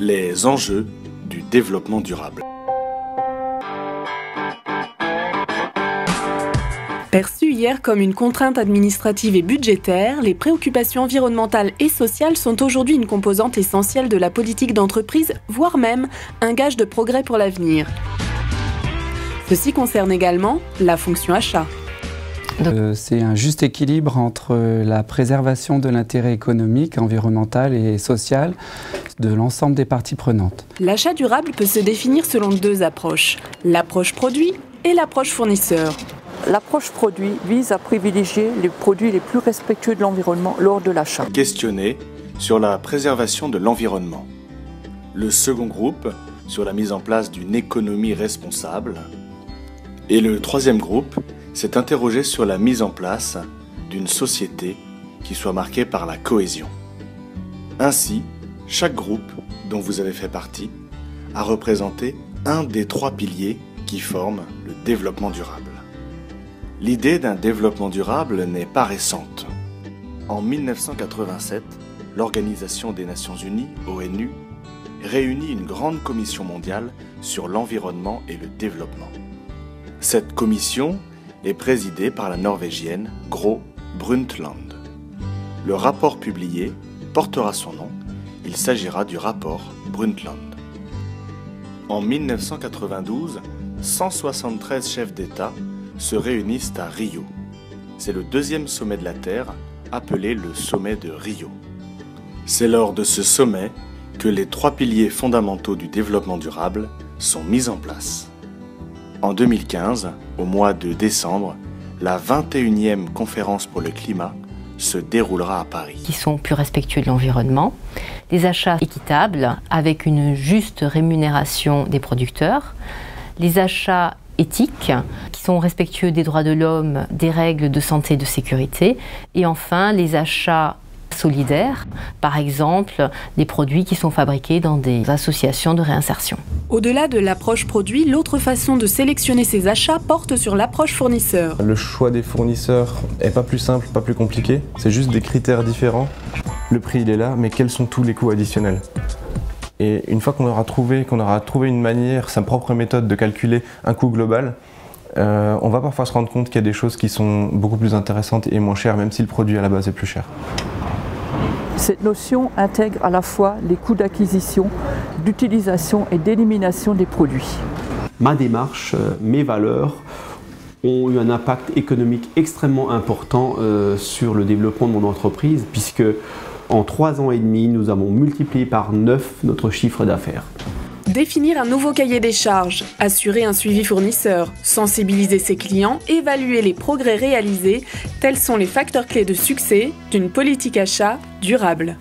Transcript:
Les enjeux du développement durable. Perçues hier comme une contrainte administrative et budgétaire, les préoccupations environnementales et sociales sont aujourd'hui une composante essentielle de la politique d'entreprise, voire même un gage de progrès pour l'avenir. Ceci concerne également la fonction achat. C'est un juste équilibre entre la préservation de l'intérêt économique, environnemental et social de l'ensemble des parties prenantes. L'achat durable peut se définir selon deux approches, l'approche produit et l'approche fournisseur. L'approche produit vise à privilégier les produits les plus respectueux de l'environnement lors de l'achat. Questionner sur la préservation de l'environnement. Le second groupe sur la mise en place d'une économie responsable. Et le troisième groupe s'est interrogé sur la mise en place d'une société qui soit marquée par la cohésion. Ainsi, chaque groupe dont vous avez fait partie a représenté un des trois piliers qui forment le développement durable. L'idée d'un développement durable n'est pas récente. En 1987, l'Organisation des Nations Unies, ONU, réunit une grande commission mondiale sur l'environnement et le développement. Cette commission est présidée par la Norvégienne Gro Brundtland. Le rapport publié portera son nom, il s'agira du rapport Brundtland. En 1992, 173 chefs d'État se réunissent à Rio. C'est le deuxième sommet de la Terre, appelé le sommet de Rio. C'est lors de ce sommet que les trois piliers fondamentaux du développement durable sont mis en place. En 2015, au mois de décembre, la 21e conférence pour le climat se déroulera à Paris. Qui sont plus respectueux de l'environnement, des achats équitables avec une juste rémunération des producteurs, les achats éthiques qui sont respectueux des droits de l'homme, des règles de santé et de sécurité, et enfin les achats solidaires, par exemple des produits qui sont fabriqués dans des associations de réinsertion. Au-delà de l'approche produit, l'autre façon de sélectionner ses achats porte sur l'approche fournisseur. Le choix des fournisseurs n'est pas plus simple, pas plus compliqué, c'est juste des critères différents. Le prix il est là, mais quels sont tous les coûts additionnels ? Et une fois qu'on aura trouvé une manière, sa propre méthode de calculer un coût global, on va parfois se rendre compte qu'il y a des choses qui sont beaucoup plus intéressantes et moins chères, même si le produit à la base est plus cher. Cette notion intègre à la fois les coûts d'acquisition, d'utilisation et d'élimination des produits. Ma démarche, mes valeurs ont eu un impact économique extrêmement important sur le développement de mon entreprise, puisque en 3 ans et demi, nous avons multiplié par 9 notre chiffre d'affaires. Définir un nouveau cahier des charges, assurer un suivi fournisseur, sensibiliser ses clients, évaluer les progrès réalisés, tels sont les facteurs clés de succès d'une politique achat durable.